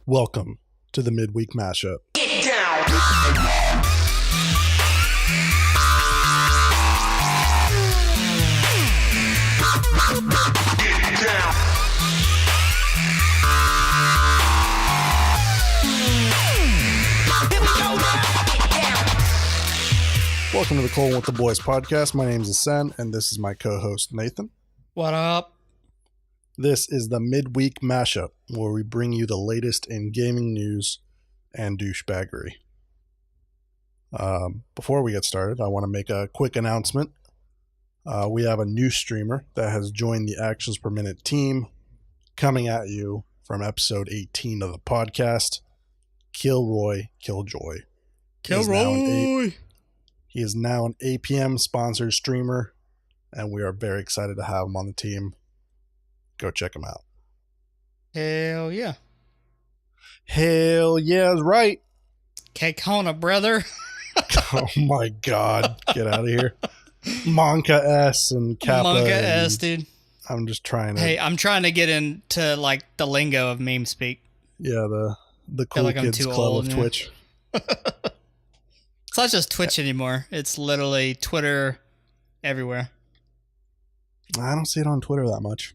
Welcome to the Midweek Mashup. Get down! Get down! Here we go now! Get down! Welcome to the Cold with the Boys podcast. My name is Asen, and this is my co-host Nathan. What up? This is the Midweek Mashup, where we bring you the latest in gaming news and douchebaggery. Before we get started, I want to make a quick announcement. We have a new streamer that has joined the Actions Per Minute team, coming at you from episode 18 of the podcast, Kilroy Killjoy. Kilroy! He is now an APM sponsored streamer, and we are very excited to have him on the team. Go check him out. Hell yeah. Hell yeah, that's right. Kekona, brother. Oh my god, get out of here. Monka S and Kappa. Monka and S, dude. I'm just trying to... Hey, I'm trying to get into, like, the lingo of meme speak. Yeah, the cool like I'm kids too club old, of yeah. Twitch. It's not just Twitch anymore. It's literally Twitter everywhere. I don't see it on Twitter that much.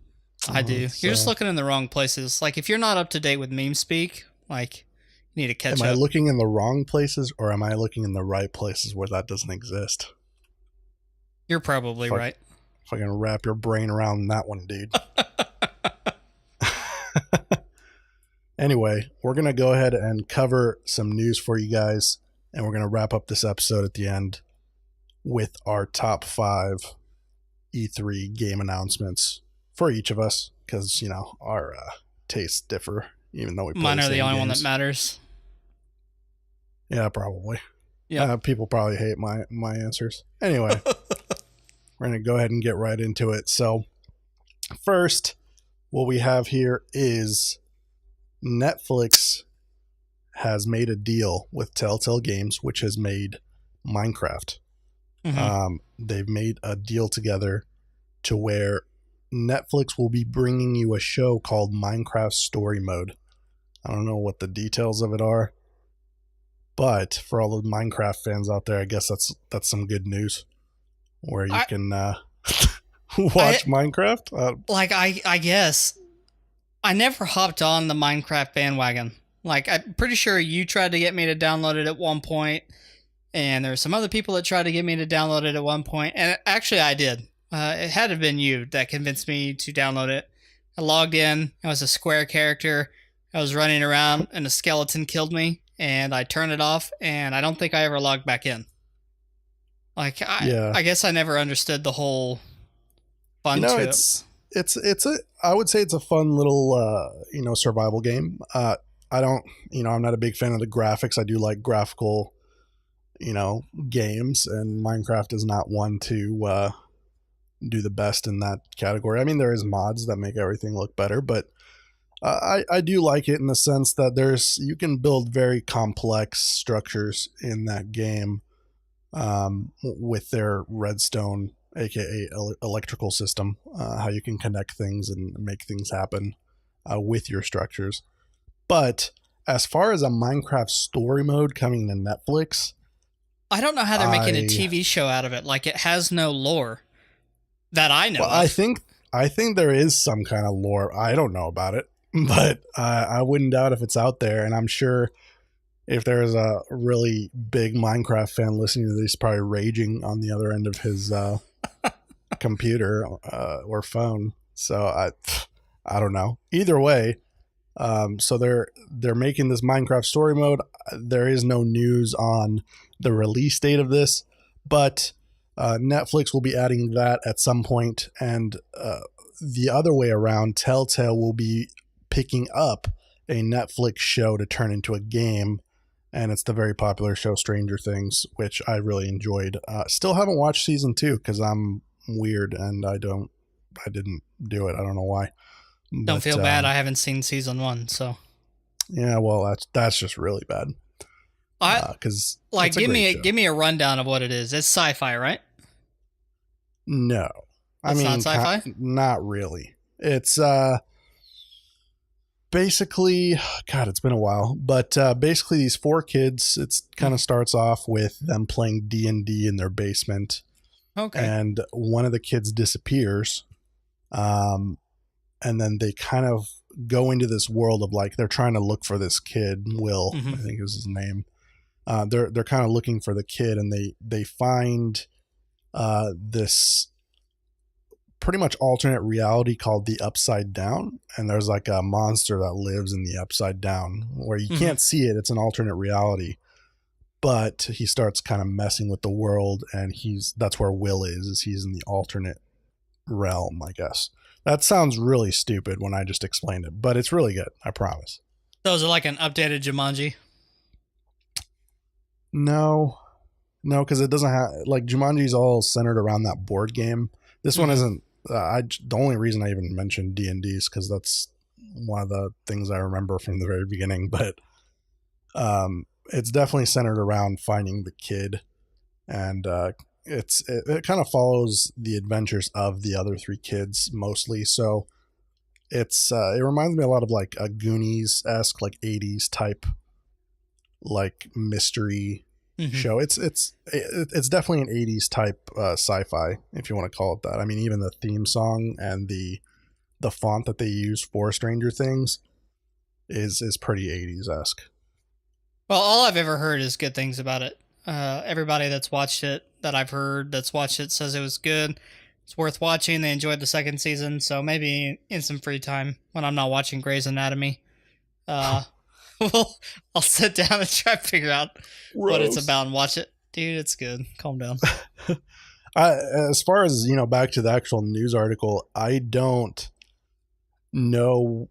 I do. You're just looking in the wrong places. Like, if you're not up to date with meme speak, like, you need to catch Am up. I looking in the wrong places, or am I looking in the right places where that doesn't exist? You're probably right. If I can wrap your brain around that one, dude. Anyway, we're going to go ahead and cover some news for you guys, and we're going to wrap up this episode at the end with our top 5 E3 game announcements for each of us, because, you know, our tastes differ, even though we play Mine the are the same only one games. that matters. Yeah, probably. Yeah. People probably hate my answers. Anyway, we're going to go ahead and get right into it. So, first, what we have here is Netflix has made a deal with Telltale Games, which has made Minecraft. Mhm. They've made a deal together to where Netflix will be bringing you a show called Minecraft Story Mode. I don't know what the details of it are, but for all the Minecraft fans out there, I guess that's some good news, where you can watch Minecraft. I guess I never hopped on the Minecraft bandwagon. Like, I'm pretty sure you tried to get me to download it at one point, and there were some other people that tried to get me to download it at one point, and actually I did. It had to have been you that convinced me to download it. I logged in. I was a square character. I was running around, and a skeleton killed me, and I turned it off, and I don't think I ever logged back in. Like, I guess I never understood the whole fun to it. I would say it's a fun little survival game. I'm not a big fan of the graphics. I do like graphical games, and Minecraft is not one to do the best in that category. I mean, there is mods that make everything look better, but I do like it in the sense that you can build very complex structures in that game with their redstone, aka electrical system, how you can connect things and make things happen with your structures. But as far as a Minecraft story mode coming to Netflix, I don't know how they're making a TV show out of it. Like, it has no lore that I know. Well, I think there is some kind of lore. I don't know about it, but I wouldn't doubt if it's out there. And I'm sure if there's a really big Minecraft fan listening to this, probably raging on the other end of his computer or phone. So I don't know. Either way, so they're making this Minecraft story mode. There is no news on the release date of this, but Netflix will be adding that at some point, and the other way around, Telltale will be picking up a Netflix show to turn into a game, and it's the very popular show Stranger Things, which I really enjoyed. Still haven't watched season 2 because I'm weird and I didn't do it. I don't know why. Don't feel bad. I haven't seen season 1, so yeah. Well, that's just really bad. Because give me a rundown of what it is. It's sci-fi, right? No, It's not sci-fi? Not really. It's basically, God, it's been a while, but basically these four kids, it's kind of starts off with them playing D&D in their basement, Okay. and one of the kids disappears. And then they kind of go into this world of like, they're trying to look for this kid, Will, I think is his name. They're kind of looking for the kid, and they find this pretty much alternate reality called the Upside Down, and there's like a monster that lives in the Upside Down where you can't see it. It's an alternate reality, but he starts kind of messing with the world, and that's where Will is he's in the alternate realm, I guess. That sounds really stupid when I just explained it, but it's really good, I promise. So is it like an updated Jumanji? No, because it doesn't have, like, Jumanji's all centered around that board game. This one isn't. The only reason I even mentioned D&D is because that's one of the things I remember from the very beginning. But it's definitely centered around finding the kid, and it kind of follows the adventures of the other three kids mostly. So it reminds me a lot of like a Goonies-esque, like 80s type, like mystery show. It's definitely an 80s type sci-fi, if you want to call it that. I mean, even the theme song and the font that they use for Stranger Things is pretty 80s-esque. Well, all I've ever heard is good things about it. Everybody that's watched it, that I've heard that's watched it, says it was good. It's worth watching. They enjoyed the second season, so maybe in some free time when I'm not watching Grey's Anatomy, well, I'll sit down and try to figure out what it's about and watch it. Dude, it's good. Calm down. As far as, back to the actual news article, I don't know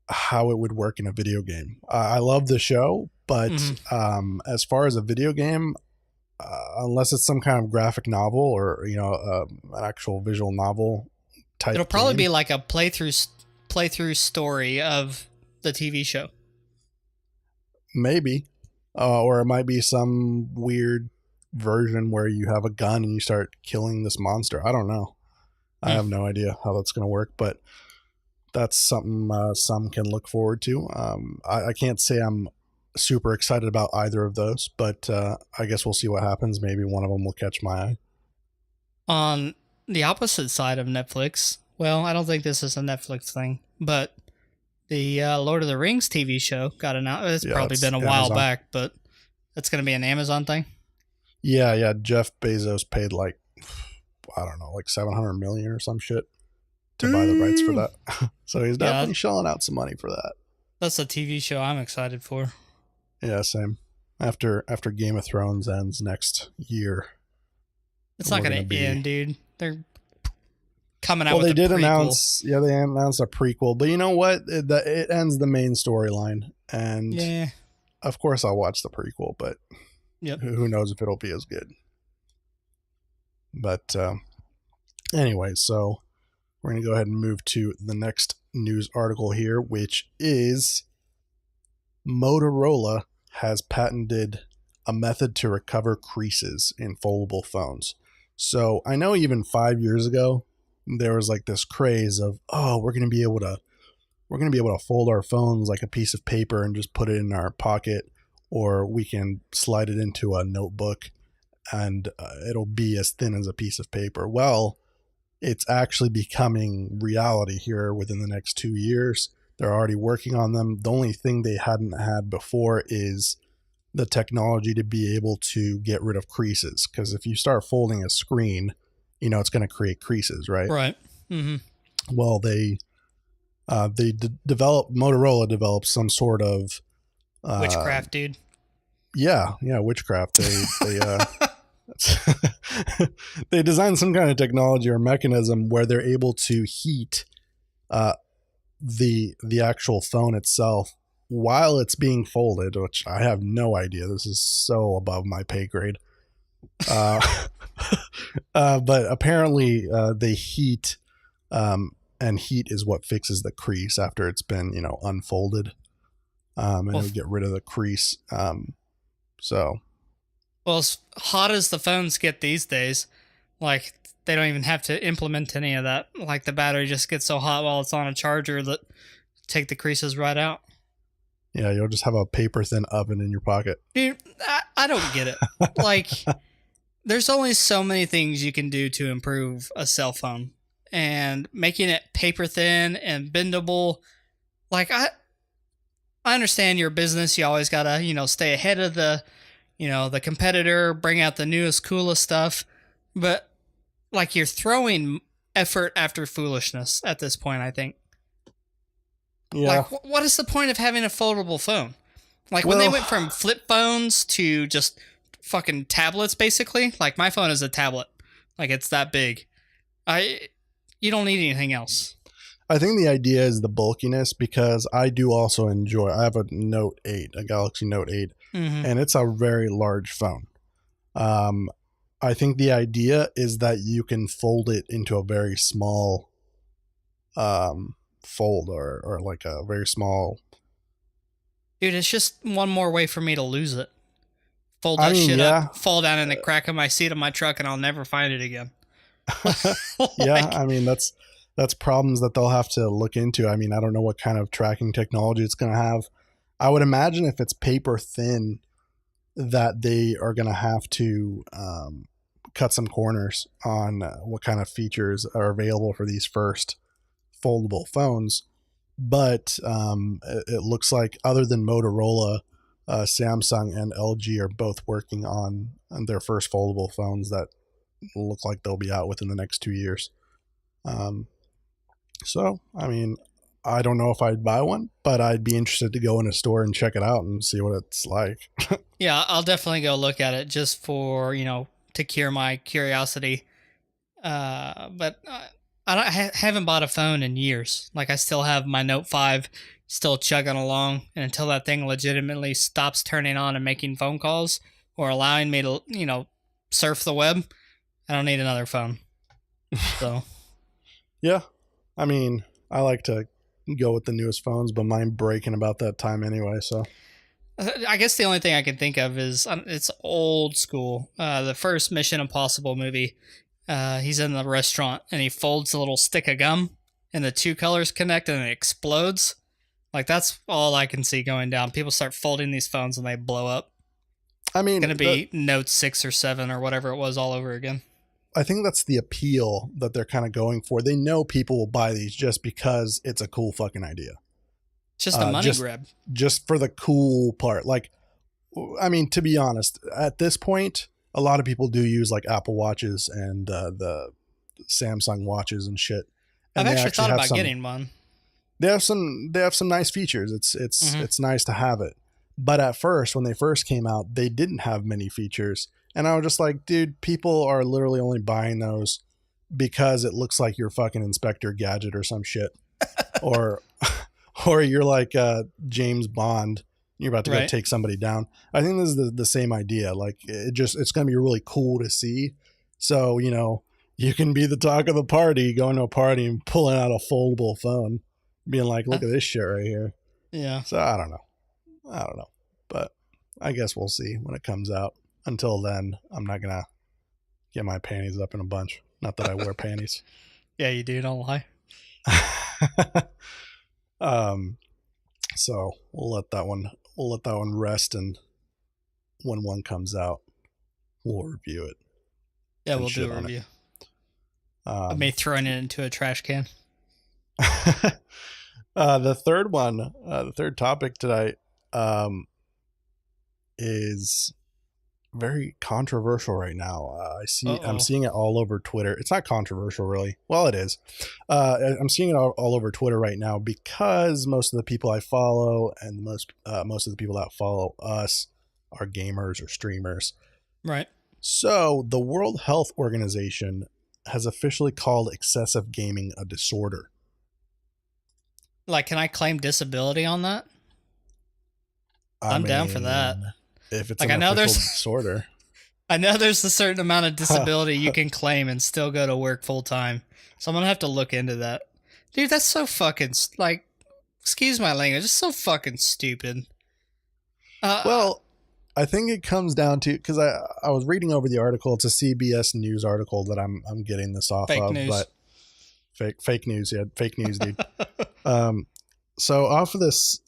how it would work in a video game. I love the show, but as far as a video game, unless it's some kind of graphic novel or an actual visual novel type, it'll probably be like a playthrough story of the TV show. Maybe, or it might be some weird version where you have a gun and you start killing this monster. I don't know. I have no idea how that's going to work, but that's something some can look forward to. I can't say I'm super excited about either of those, but I guess we'll see what happens. Maybe one of them will catch my eye. On the opposite side of Netflix, well, I don't think this is a Netflix thing, but the Lord of the Rings TV show got announced. It's probably been a while back, but it's going to be an Amazon thing. Yeah. Jeff Bezos paid like, I don't know, like $700 million or some shit to buy the rights for that. So he's definitely shelling out some money for that. That's a TV show I'm excited for. Yeah, same. After Game of Thrones ends next year. It's not going to end, dude. They're coming out with they did prequel. they announced a prequel, but you know what? It ends the main storyline, and of course I'll watch the prequel, but who knows if it'll be as good. But anyway, so we're going to go ahead and move to the next news article here, which is Motorola has patented a method to recover creases in foldable phones. So I know even 5 years ago, there was like this craze of, we're going to be able to fold our phones like a piece of paper and just put it in our pocket, or we can slide it into a notebook and it'll be as thin as a piece of paper. Well, it's actually becoming reality here within the next 2 years. They're already working on them. The only thing they hadn't had before is the technology to be able to get rid of creases. Because if you start folding a screen, it's going to create creases, right? Right. Mm-hmm. Well, Motorola developed some sort of witchcraft, dude. Yeah, witchcraft. They designed some kind of technology or mechanism where they're able to heat the actual phone itself while it's being folded, which I have no idea. This is so above my pay grade. But apparently they heat, and heat is what fixes the crease after it's been, unfolded, and it'll get rid of the crease. Well, as hot as the phones get these days, like, they don't even have to implement any of that. Like, the battery just gets so hot while it's on a charger that take the creases right out. Yeah, you'll just have a paper thin oven in your pocket. Dude, I don't get it. Like, there's only so many things you can do to improve a cell phone, and making it paper thin and bendable. Like, I understand your business. You always gotta, stay ahead of the competitor, bring out the newest, coolest stuff. But like, you're throwing effort after foolishness at this point, I think. Yeah. Like, what is the point of having a foldable phone? Like, when they went from flip phones to just fucking tablets, basically. Like, my phone is a tablet. Like, it's that big. You don't need anything else. I think the idea is the bulkiness, because I do also enjoy, I have a Note 8, a Galaxy Note 8, and it's a very large phone. I think the idea is that you can fold it into a very small fold, or like a very small. Dude, it's just one more way for me to lose it. Fold that shit up, fall down in the crack of my seat of my truck, and I'll never find it again. Yeah, I mean, that's problems that they'll have to look into. I mean, I don't know what kind of tracking technology it's going to have. I would imagine if it's paper thin, that they are going to have to cut some corners on what kind of features are available for these first foldable phones. But it looks like, other than Motorola, Samsung and LG are both working on their first foldable phones that look like they'll be out within the next 2 years. So, I mean, I don't know if I'd buy one, but I'd be interested to go in a store and check it out and see what it's like. Yeah, I'll definitely go look at it just for, to cure my curiosity. But I haven't bought a phone in years. Like, I still have my Note 5 still chugging along. And until that thing legitimately stops turning on and making phone calls or allowing me to, surf the web, I don't need another phone. So, yeah, I mean, I like to go with the newest phones, but mine break in about that time anyway. So, I guess the only thing I can think of is it's old school. The first Mission Impossible movie, he's in the restaurant and he folds a little stick of gum and the two colors connect and it explodes. Like, that's all I can see going down. People start folding these phones and they blow up. I mean, It's going to be Note 6 or 7 or whatever it was all over again. I think that's the appeal that they're kind of going for. They know people will buy these just because it's a cool fucking idea. Just a money grab. Just for the cool part. Like, I mean, to be honest, at this point, a lot of people do use like Apple Watches and the Samsung watches and shit. And I've actually thought about getting one. They have some nice features. It's nice to have it. But at first, when they first came out, they didn't have many features. And I was just like, dude, people are literally only buying those because it looks like you're fucking Inspector Gadget or some shit. or you're like James Bond. You're about to go take somebody down. I think this is the same idea. Like, it's going to be really cool to see. So, you can be the talk of the party, going to a party and pulling out a foldable phone, being like, look at this shit right here. Yeah. So I don't know. But I guess we'll see when it comes out. Until then, I'm not going to get my panties up in a bunch. Not that I wear panties. Yeah, you do. Don't lie. So we'll let that one rest, and when one comes out, we'll review it. Yeah, we'll do a review. Of me throwing it into a trash can. The third topic today, is very controversial right now. I'm seeing it all over Twitter. It's not controversial, really. Well, it is. I'm seeing it all over Twitter right now because most of the people I follow and most of the people that follow us are gamers or streamers. Right. So the World Health Organization has officially called excessive gaming a disorder. Like, can I claim disability on that? I'm down for that. If it's like, an official disorder. I know there's a certain amount of disability you can claim and still go to work full time. So I'm going to have to look into that. Dude, that's so fucking, like, excuse my language, it's so fucking stupid. Well, I think it comes down to, because I was reading over the article. It's a CBS News article that I'm getting this off fake of. News. But fake news, yeah, fake news, dude. So off of this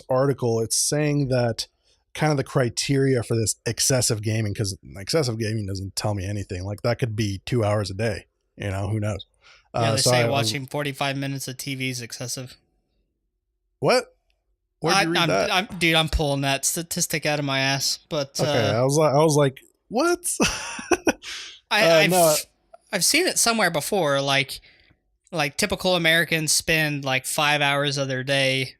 article, it's saying that kind of the criteria for this excessive gaming, because excessive gaming doesn't tell me anything. Like that could be 2 hours a day. Who knows? Yeah, they So say I was watching 45 minutes of TV is excessive. what? Where'd you read that? Dude, I'm pulling that statistic out of my ass. But Okay, I was like, what? No, I've seen it somewhere before. Like typical Americans spend like 5 hours of their day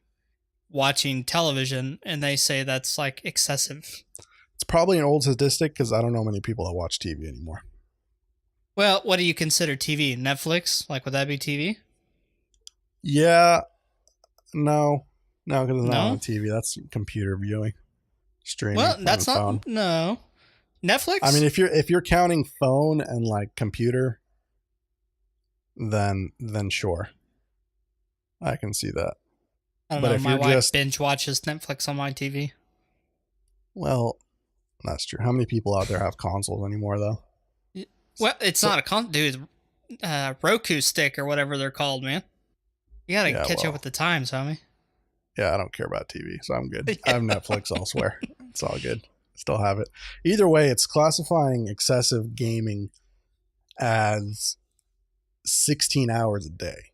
watching television, and they say that's like excessive. it's probably an old statistic because I don't know many people that watch TV anymore. Well, what do you consider TV? Netflix? Like, would that be TV? Yeah, no, no, because it's not No. on TV. That's computer viewing, streaming Well, on that's phone. not no. Netflix. I mean, if you're counting phone and like computer, then sure, I can see that. I don't But know. if My you're wife just binge watches Netflix on my TV. well, that's true. How many people out there have consoles anymore, though? Well, it's So- not a dude. Roku stick or whatever they're called, man. You gotta Yeah, catch well. up with the times, homie. Yeah, I don't care about TV, so I'm good. I have Netflix elsewhere. It's all good. Still have it. Either way, it's classifying excessive gaming as 16 hours a day.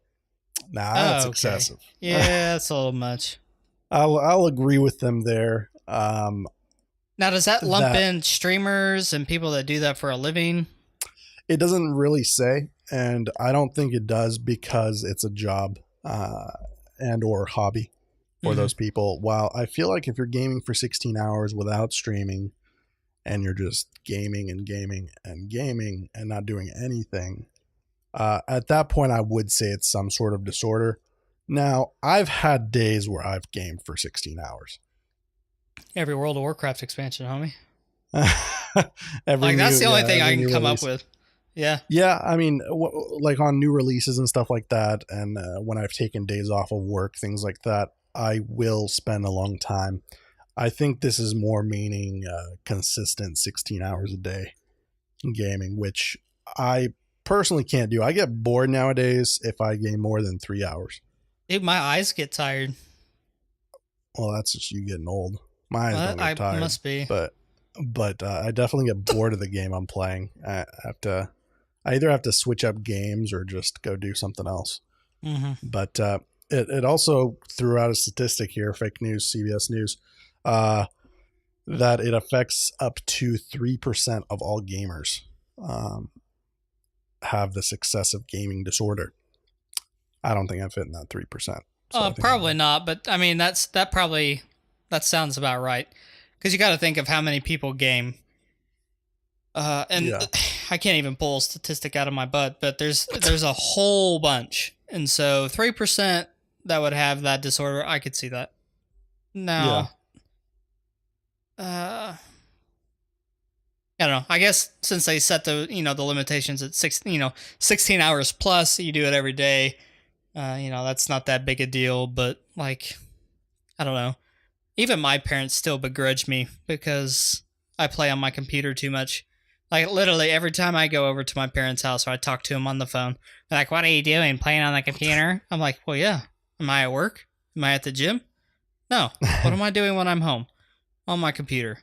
Now that's Okay. excessive. Yeah, that's a little much. I'll agree with them there. Now, does that lump That- in streamers and people that do that for a living? It doesn't really say, and I don't think it does because it's a job and or hobby for Mhm. those people. While I feel like if you're gaming for 16 hours without streaming and you're just gaming and gaming and gaming and not doing anything, at that point I would say it's some sort of disorder. Now, I've had days where I've gamed for 16 hours. Every World of Warcraft expansion, homie. Every Like, that's new- the only yeah, thing I every can new come release. up with. Yeah. Yeah, I mean, like on new releases and stuff like that, and when I've taken days off of work, things like that, I will spend a long time. I think this is more meaning consistent 16 hours a day in gaming, which I personally can't do. I get bored nowadays if I game more than 3 hours. Dude, my eyes get tired. Well, that's just you getting old. My eyes don't I get tired, must be. but I definitely get bored of the game I'm playing. I either have to switch up games or just go do something else. Hmm. But it also threw out a statistic here, fake news, CBS News, that it affects up to 3% of all gamers have this excessive gaming disorder. I don't think I fit in that 3%. So I think Probably not, but I mean that sounds about right. Because you got to think of how many people game. And Yeah. I can't even pull a statistic out of my butt, but there's a whole bunch, and so 3% that would have that disorder, I could see that. Now, I don't know. I guess since they set the limitations at 16 hours plus, you do it every day. That's not that big a deal, but like, I don't know. Even my parents still begrudge me because I play on my computer too much. Like, literally every time I go over to my parents' house or I talk to them on the phone, they're like, "What are you doing? Playing on the computer?" I'm like, "Well, yeah. Am I at work? Am I at the gym? No. What am I doing when I'm home? On my computer.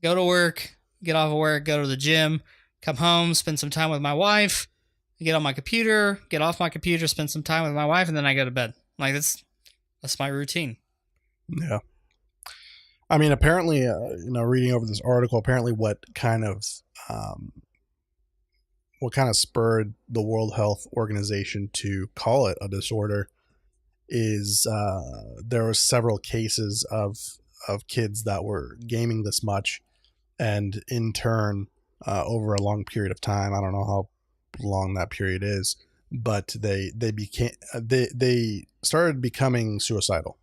Go to work, get off of work, go to the gym, come home, spend some time with my wife, get on my computer, get off my computer, spend some time with my wife, and then I go to bed." Like, that's my routine. Yeah. I mean, apparently, reading over this article, apparently what kind of spurred the World Health Organization to call it a disorder is there were several cases of kids that were gaming this much, and in turn, over a long period of time, I don't know how long that period is, but they started becoming suicidal,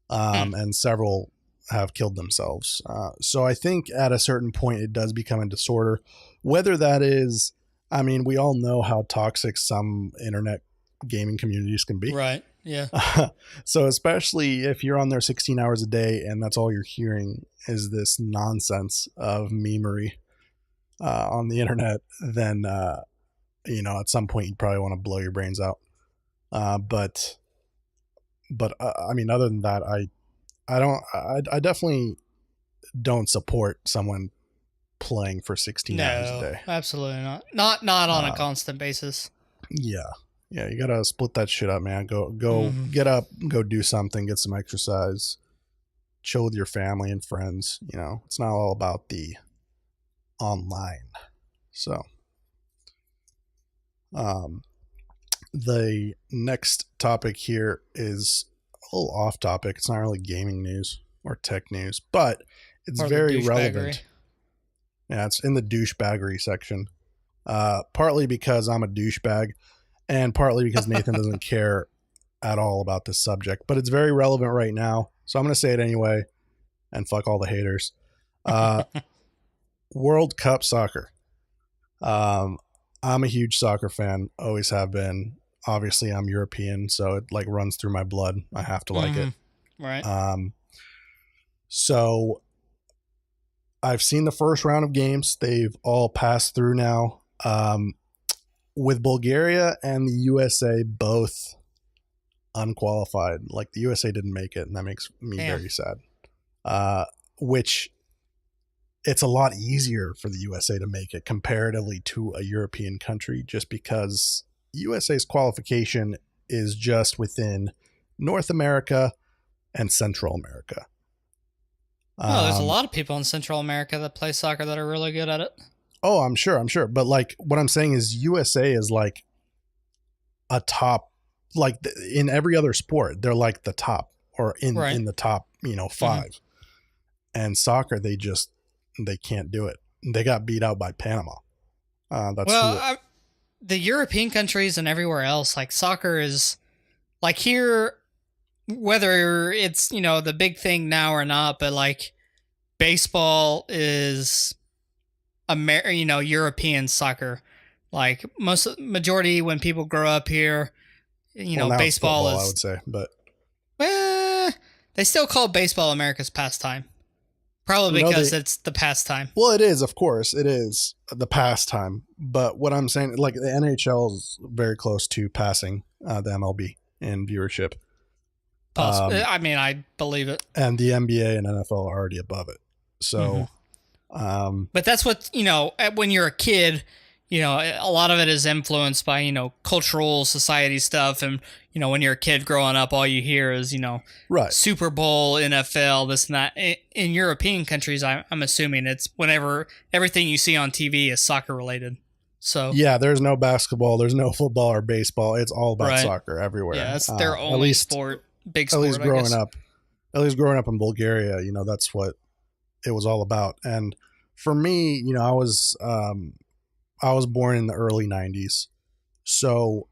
and several have killed themselves. So I think at a certain point it does become a disorder. Whether that is, I mean, we all know how toxic some internet gaming communities can be. Right. Yeah. So especially if you're on there 16 hours a day and that's all you're hearing is this nonsense of memery on the internet, then at some point you'd probably want to blow your brains out. But but I mean, other than that, I definitely don't support someone playing for 16 hours a No, day. absolutely not. Not on a Uh, constant basis. yeah. Yeah, you gotta split that shit up, man. Go Hmm. get up, go do something, get some exercise, chill with your family and friends. You know, it's not all about the online. So, um, the next topic here is a little off topic. It's not really gaming news or tech news, but it's Or the very douchebaggery. relevant. Yeah, it's in the douchebaggery section. Partly because I'm a douchebag, and partly because Nathan doesn't care at all about this subject. But it's very relevant right now, so I'm going to say it anyway. And fuck all the haters. Uh, World Cup soccer. Um, I'm a huge soccer fan, always have been. Obviously, I'm European, so it like runs through my blood. I have to like it. Hmm. Right. Um, so I've seen the first round of games. They've all passed through now. With Bulgaria and the USA both unqualified. Like the USA didn't make it, and that makes me Damn. very sad. Which it's a lot easier for the USA to make it comparatively to a European country, just because USA's qualification is just within North America and Central America. Oh, there's a Um, lot of people in Central America that play soccer that are really good at it. oh, I'm sure. But like what I'm saying is USA is like a top, like in every other sport, they're like the top or Right. in the top, Hmm. five. And soccer, they can't do it. They got beat out by Panama. That's Well, who. the European countries and everywhere else, like soccer is like here, whether it's the big thing now or not, but like baseball is European soccer. Like most majority when people grow up here, Well, now it's baseball football, I is would say, but eh, they still call baseball America's pastime. Probably no, because they. it's the pastime. Well, it is, of course, it is the pastime. But what I'm saying, like the NHL is very close to passing the MLB in viewership, um, I mean, I believe it. and the NBA and NFL are already above it. Hmm. So, um, But that's what, when you're a kid, a lot of it is influenced by, cultural society stuff. And, when you're a kid growing up, all you hear is, right. Super Bowl, NFL, this and that. In European countries, I'm assuming it's whenever everything you see on TV is soccer related. So, Yeah, there's no basketball, there's no football or baseball. It's all about right. soccer Yeah, everywhere. that's their At only least, sport, big at least sport, I growing guess. up, at least growing up in Bulgaria, that's what it was all about. And for me, I was born in the early '90s, so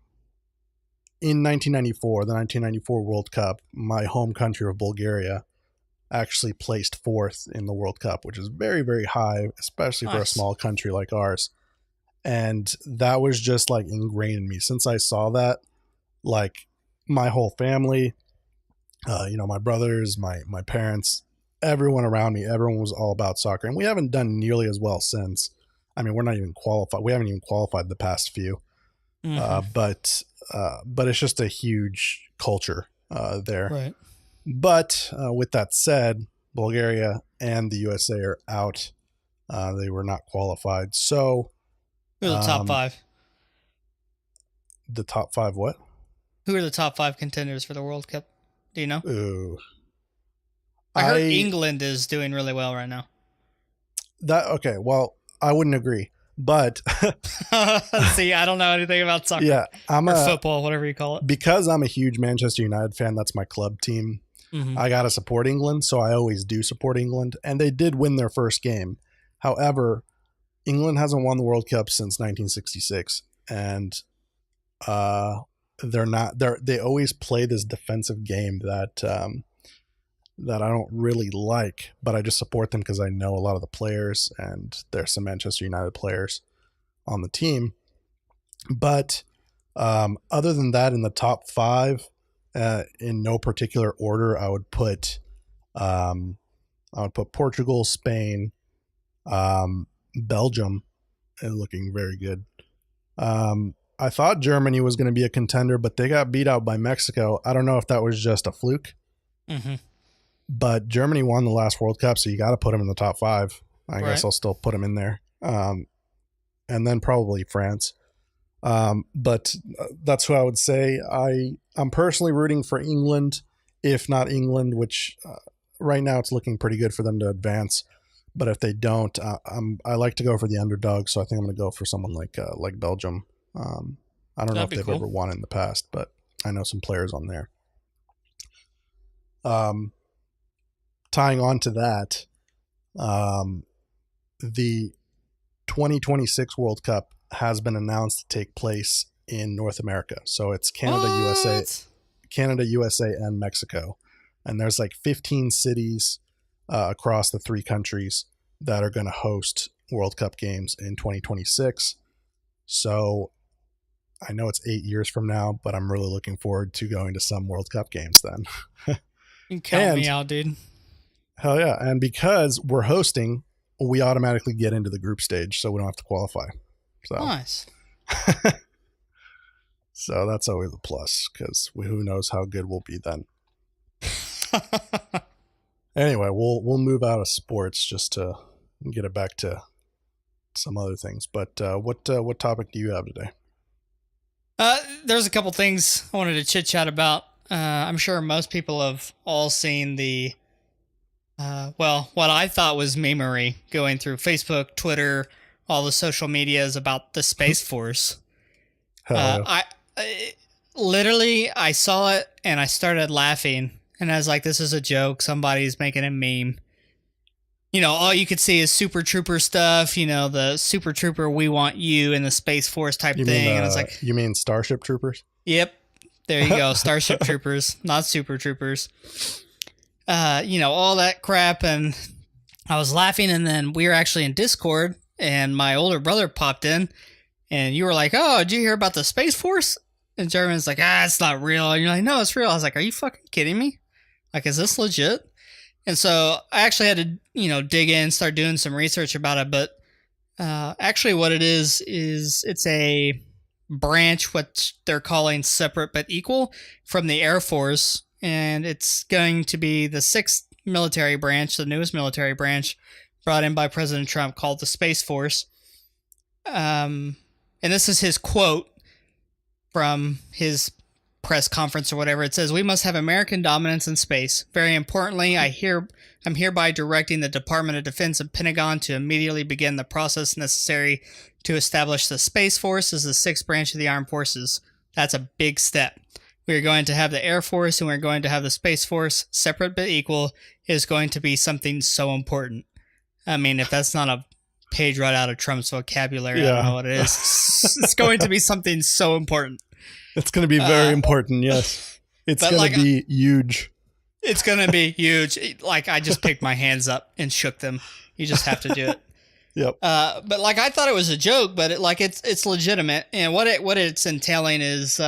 in 1994, the 1994 World Cup, my home country of Bulgaria actually placed fourth in the World Cup, which is very, very high, especially for a Nice. small country like ours. And that was just like ingrained in me since I saw that. Like my whole family, my brothers, my parents, everyone around me, everyone was all about soccer, and we haven't done nearly as well since. I mean, we're not even qualified. We haven't even qualified the past few, Hmm. uh, but but it's just a huge culture there. Right. But with that said, Bulgaria and the USA are out. They were not qualified. So Who are the top um, five? the top five, what? Who are the top five contenders for the World Cup? Do you know? Ooh, I heard I England is doing really well right now. that okay. Well, I wouldn't agree, but See, I don't know anything about soccer yeah, or football, whatever you call it. because I'm a huge Manchester United fan. That's my club team. Hmm. I gotta support England, so I always do support England, and they did win their first game. However, England hasn't won the World Cup since 1966, and they're not. They always play this defensive game that I don't really like, but I just support them because I know a lot of the players, and there's some Manchester United players on the team. But other than that, in the top five, in no particular order, I would put Portugal, Spain, Belgium, and looking very good. I thought Germany was going to be a contender, but they got beat out by Mexico. I don't know if that was just a fluke, but Germany won the last World Cup, so you got to put them in the top 5. I guess I'll still put them in there. And then probably France. But that's who I would say. I'm personally rooting for England, if not England, which right now it's looking pretty good for them to advance. But if they don't, I like to go for the underdog, so I think I'm going to go for someone like Belgium. I don't know if they've ever won in the past, but I know some players on there. Tying on to that, the 2026 World Cup has been announced to take place in North America. So it's Canada, USA, and Mexico. And there's like 15 cities across the 3 countries that are going to host World Cup games in 2026. So I know it's 8 years from now, but I'm really looking forward to going to some World Cup games then. You can count me out, dude. Hell yeah. And because we're hosting, we automatically get into the group stage, so we don't have to qualify. So nice. So that's always a plus, because who knows how good we'll be then. Anyway, we'll move out of sports just to get it back to some other things. But what topic do you have today? There's a couple things I wanted to chit chat about. I'm sure most people have all seen the what I thought was memery going through Facebook, Twitter, all the social medias about the Space Force. I literally saw it and I started laughing, and I was like, this is a joke. Somebody's making a meme. You know, all you could see is Super Trooper stuff, you know, the Super Trooper, we want you, and the Space Force type thing. And it's like, you mean Starship Troopers? Yep. There you go. Starship Troopers, not Super Troopers. You know, all that crap. And I was laughing, and then we were actually in Discord, and my older brother popped in, and you were like, oh, did you hear about the Space Force? And Jeremy's like, it's not real. And you're like, no, it's real. I was like, are you fucking kidding me? Like, is this legit? And so I actually had to, you know, dig in, start doing some research about it. But actually what it is it's a branch, what they're calling separate but equal, from the Air Force. And it's going to be the 6th military branch, the newest military branch brought in by President Trump, called the Space Force. And this is his quote from his press conference or whatever. It says, "We must have American dominance in space. Very importantly, I'm hereby directing the Department of Defense and Pentagon to immediately begin the process necessary to establish the Space Force as the 6th branch of the armed forces. That's a big step. We are going to have the Air Force and we're going to have the Space Force, separate but equal. It is going to be something so important." I mean, if that's not a page right out of Trump's vocabulary, I don't know what it is. It's going to be something so important. It's going to be very important, yes. It's going to be huge. It's going to be huge. Like, I just picked my hands up and shook them. You just have to do it. Yep. But like, I thought it was a joke, but it's legitimate. And what it's entailing is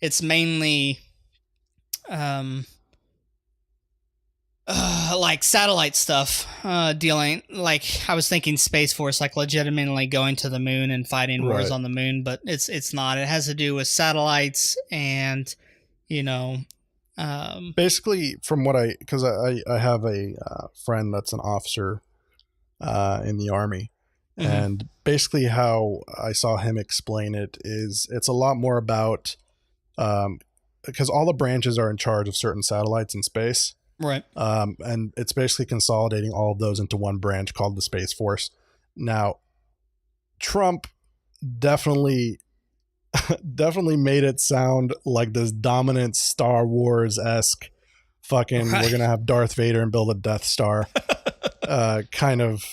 it's mainly like satellite stuff, dealing, like, I was thinking Space Force, like legitimately going to the moon and fighting wars on the moon, but it's not. It has to do with satellites and, you know, basically from what because I have a friend that's an officer in the Army, and basically how I saw him explain it is it's a lot more about because all the branches are in charge of certain satellites in space. Right. And it's basically consolidating all of those into one branch called the Space Force. Now, Trump definitely made it sound like this dominant Star Wars-esque fucking, we're going to have Darth Vader and build a Death Star kind of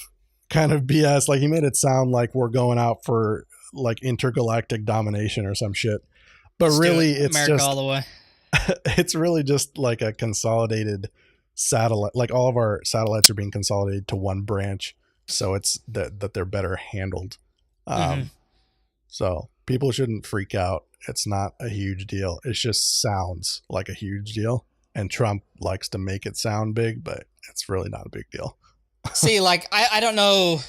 BS. Like, he made it sound like we're going out for like intergalactic domination or some shit. But really, it's America just all the way. It's really just like a consolidated satellite. Like, all of our satellites are being consolidated to one branch, so it's that they're better handled. So people shouldn't freak out. It's not a huge deal. It just sounds like a huge deal, and Trump likes to make it sound big, but it's really not a big deal. See, like, I don't know.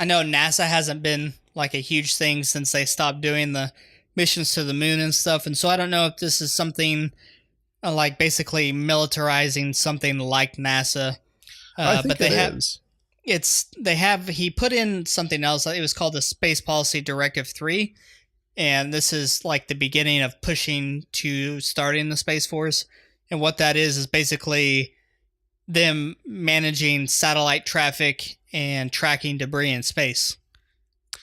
I know NASA hasn't been like a huge thing since they stopped doing the missions to the moon and stuff. And so I don't know if this is something like basically militarizing something like NASA. I think But they it have is. he put in something else. It was called the Space Policy Directive 3, and this is like the beginning of pushing to starting the Space Force. And what that is basically them managing satellite traffic and tracking debris in space.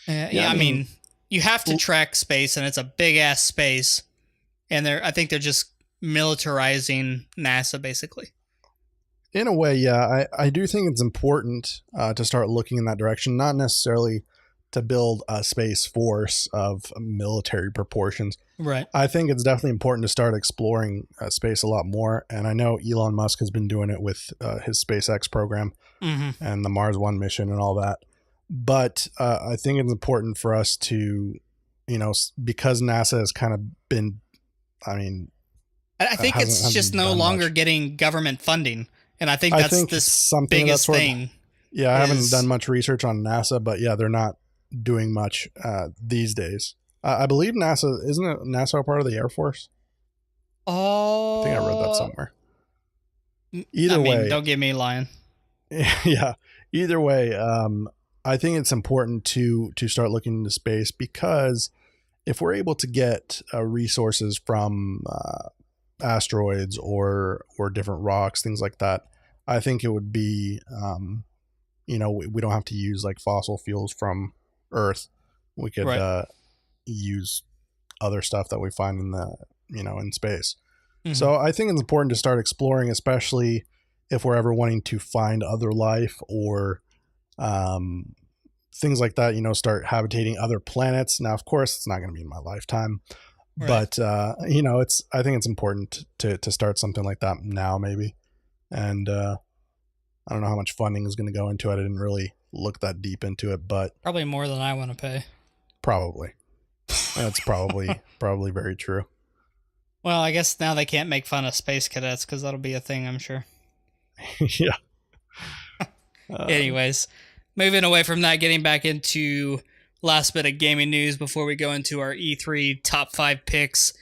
Yeah, I mean, you have to track space, and it's a big ass space. And I think they're just militarizing NASA, basically. In a way, yeah, I do think it's important to start looking in that direction, not necessarily to build a space force of military proportions. Right. I think it's definitely important to start exploring space a lot more. And I know Elon Musk has been doing it with his SpaceX program and the Mars One mission and all that. But I think it's important for us to, because NASA has kind of been, I mean, I think it's just no longer getting government funding. And I think that's the biggest thing. Yeah, I haven't done much research on NASA, but yeah, they're not doing much these days. I believe NASA, isn't it NASA a part of the Air Force? Oh, I think I read that somewhere. Either way, don't get me lying. Yeah, either way, I think it's important to start looking into space, because if we're able to get resources from asteroids or different rocks, things like that, I think it would be, we don't have to use like fossil fuels from Earth. We could use other stuff that we find in the, in space. Mm-hmm. So I think it's important to start exploring, especially if we're ever wanting to find other life or things like that, start habitating other planets. Now, of course, it's not going to be in my lifetime, but I think it's important to start something like that now, maybe. And I don't know how much funding is going to go into it. I didn't really look that deep into it, but probably more than I want to pay. Probably. That's probably very true. Well, I guess now they can't make fun of space cadets, because that'll be a thing, I'm sure. Yeah. Anyways, moving away from that, getting back into last bit of gaming news before we go into our E3 top 5 picks.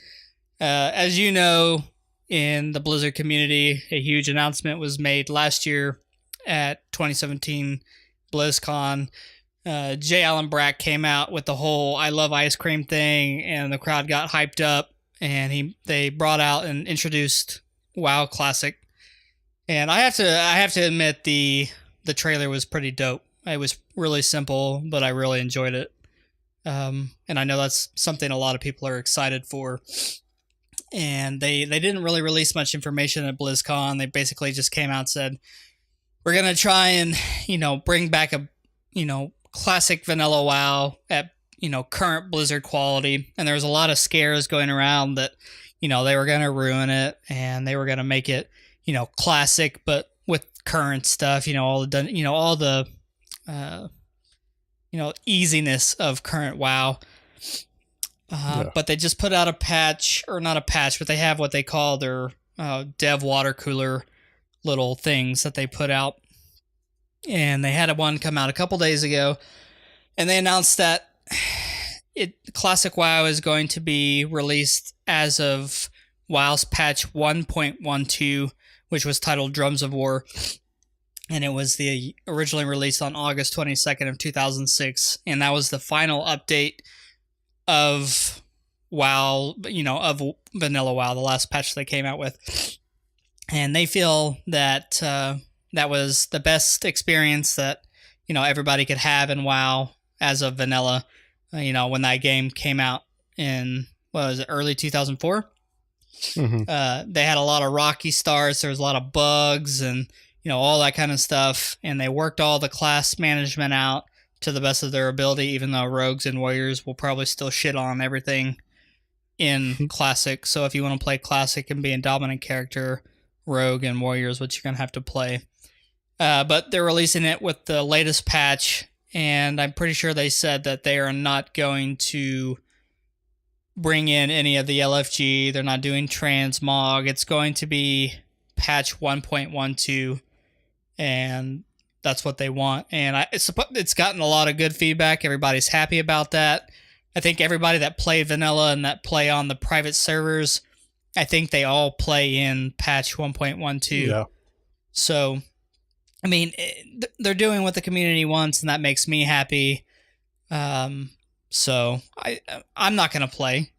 As you know, in the Blizzard community, a huge announcement was made last year at 2017 BlizzCon. J. Allen Brack came out with the whole "I love ice cream" thing, and the crowd got hyped up. And they brought out and introduced WoW Classic. And I have to admit the trailer was pretty dope. It was really simple, but I really enjoyed it. And I know that's something a lot of people are excited for. And they didn't really release much information at BlizzCon. They basically just came out and said, we're going to try and, bring back a, classic vanilla WoW at, current Blizzard quality. And there was a lot of scares going around that, they were going to ruin it and they were going to make it, classic, but with current stuff, all the easiness of current WoW. But they just put out a patch, or not a patch, but they have what they call their dev water cooler little things that they put out. And they had one come out a couple days ago, and they announced that Classic WoW is going to be released as of WoW's patch 1.12, which was titled Drums of War. And it was originally released on August 22nd of 2006. And that was the final update of WoW, of vanilla WoW, the last patch they came out with. And they feel that that was the best experience that, everybody could have in WoW as of vanilla, when that game came out in, early 2004? Mm-hmm. They had a lot of rocky starts. There was a lot of bugs and, all that kind of stuff. And they worked all the class management out to the best of their ability, even though rogues and warriors will probably still shit on everything in Classic. So if you want to play Classic and be a dominant character, rogue and warrior is what you're going to have to play. But they're releasing it with the latest patch, and I'm pretty sure they said that they are not going to bring in any of the LFG. They're not doing transmog. It's going to be patch 1.12, and that's what they want. And it's gotten a lot of good feedback. Everybody's happy about that. I think everybody that played vanilla and that play on the private servers, I think they all play in patch 1.12. Yeah. So, I mean, they're doing what the community wants, and that makes me happy. So I'm not gonna play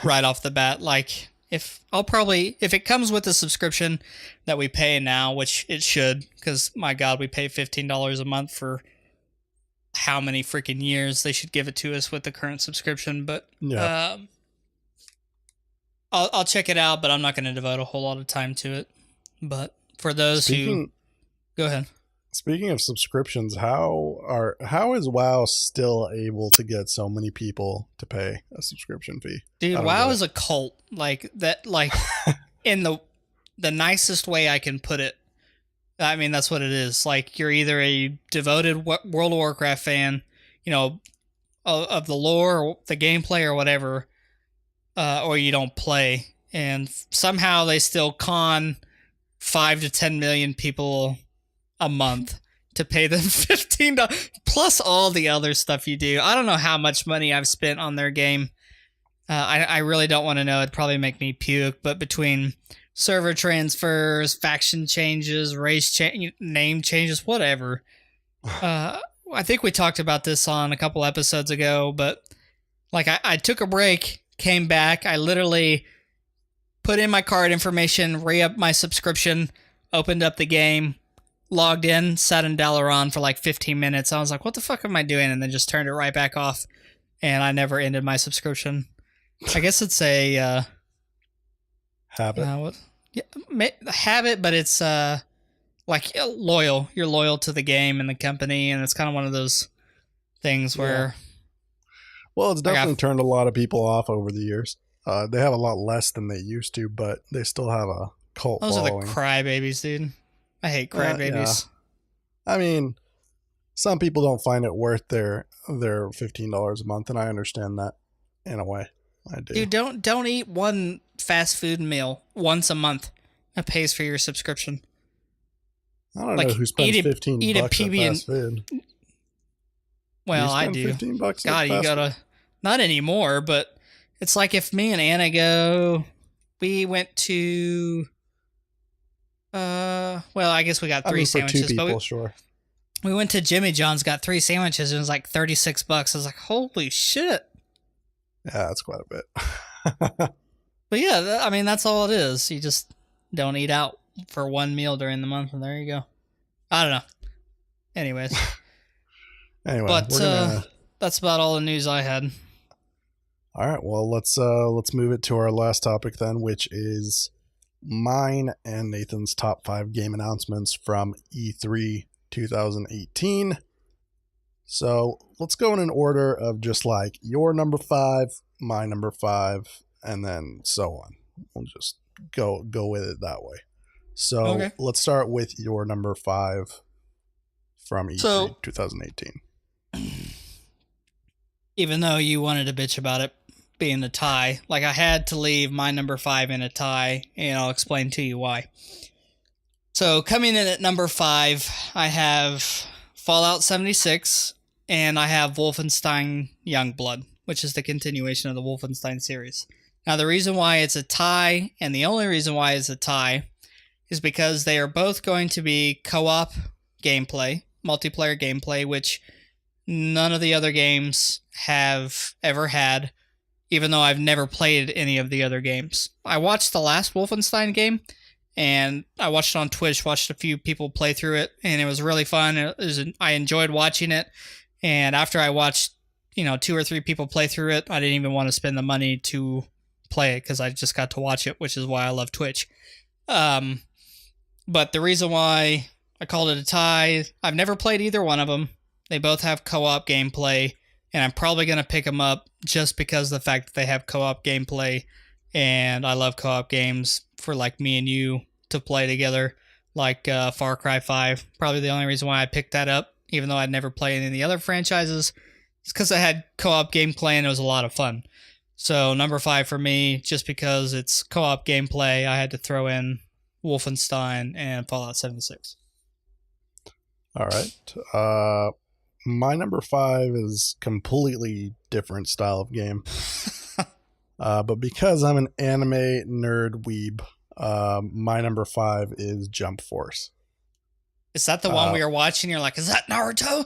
right off the bat. Like, if it comes with the subscription that we pay now, which it should, because my God, we pay $15 a month for how many freaking years. They should give it to us with the current subscription. But Yeah. I'll check it out, but I'm not going to devote a whole lot of time to it. But for those who go ahead. Speaking of subscriptions, how is WoW still able to get so many people to pay a subscription fee? Dude, WoW is a cult. Like that, like in the nicest way I can put it. I mean, that's what it is. Like, you're either a devoted World of Warcraft fan, you know, of the lore or the gameplay or whatever, or you don't play. And somehow they still con 5 to 10 million people a month to pay them $15 plus all the other stuff you do. I don't know how much money I've spent on their game. I really don't want to know. It'd probably make me puke. But between server transfers, faction changes, name changes, whatever. I think we talked about this on a couple episodes ago, but like I took a break, came back. I literally put in my card information, re-upped my subscription, opened up the game, logged in, sat in Dalaran for like 15 minutes. I was like, what the fuck am I doing? And then just turned it right back off. And I never ended my subscription. I guess it's a habit. Habit, but it's like loyal. You're loyal to the game and the company, and it's kind of one of those things where. Well, it's definitely turned a lot of people off over the years. They have a lot less than they used to, but they still have a cult Those following. are the crybabies, dude. I hate crybabies. Yeah. I mean, some people don't find it worth their $15 a month, and I understand that in a way. I do. Dude, don't eat one fast food meal once a month. That pays for your subscription. I don't know who spends $15 at fast food. Well, I do. $15 God, you gotta. Not anymore, but it's like if me and Anna go, we went to. Well, I guess we got 3 sandwiches, for 2 people, but sure. We went to Jimmy John's, got 3 sandwiches, and it was like $36. I was like, holy shit. Yeah, that's quite a bit. But yeah, I mean, that's all it is. You just don't eat out for one meal during the month, and there you go. I don't know. Anyways. Anyway, but that's about all the news I had. All right, well, let's move it to our last topic then, which is mine and Nathan's top 5 game announcements from E3 2018. So let's go in an order of just like your number 5, my number 5, and then so on. We'll just go with it that way. So Let's start with your number 5 from E3 2018. Even though you wanted to bitch about it being a tie, like I had to leave my number 5 in a tie, and I'll explain to you why. So coming in at number 5, I have Fallout 76, and I have Wolfenstein Youngblood, which is the continuation of the Wolfenstein series. Now, the reason why it's a tie, and the only reason why it's a tie, is because they are both going to be co-op gameplay, multiplayer gameplay, which none of the other games have ever had, even though I've never played any of the other games. I watched the last Wolfenstein game, and I watched it on Twitch, watched a few people play through it, and it was really fun. I enjoyed watching it, and after I watched 2 or 3 people play through it, I didn't even want to spend the money to play it because I just got to watch it, which is why I love Twitch. But the reason why I called it a tie, I've never played either one of them. They both have co-op gameplay, and I'm probably going to pick them up just because of the fact that they have co-op gameplay, and I love co-op games for like me and you to play together, like Far Cry 5. Probably the only reason why I picked that up, even though I'd never played any of the other franchises, is because I had co-op gameplay and it was a lot of fun. So number 5 for me, just because it's co-op gameplay, I had to throw in Wolfenstein and Fallout 76. All right. my number 5 is completely different style of game. But because I'm an anime nerd weeb, my number 5 is Jump Force. Is that the one we were watching? You're like, is that Naruto?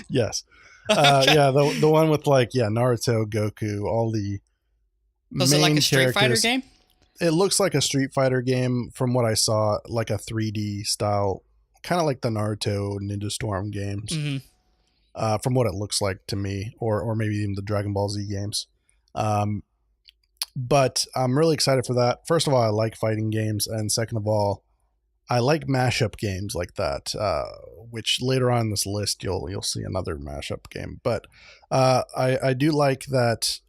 Yes. Okay. Yeah, the one with Naruto, Goku, all the Was main it like a Street Fighter characters. game? It looks like a Street Fighter game from what I saw, like a 3D style, kind of like the Naruto Ninja Storm games. Mm-hmm. From what it looks like to me, or maybe even the Dragon Ball Z games. But I'm really excited for that. First of all, I like fighting games, and second of all, I like mashup games like that, which later on in this list you'll see another mashup game. But I do like that,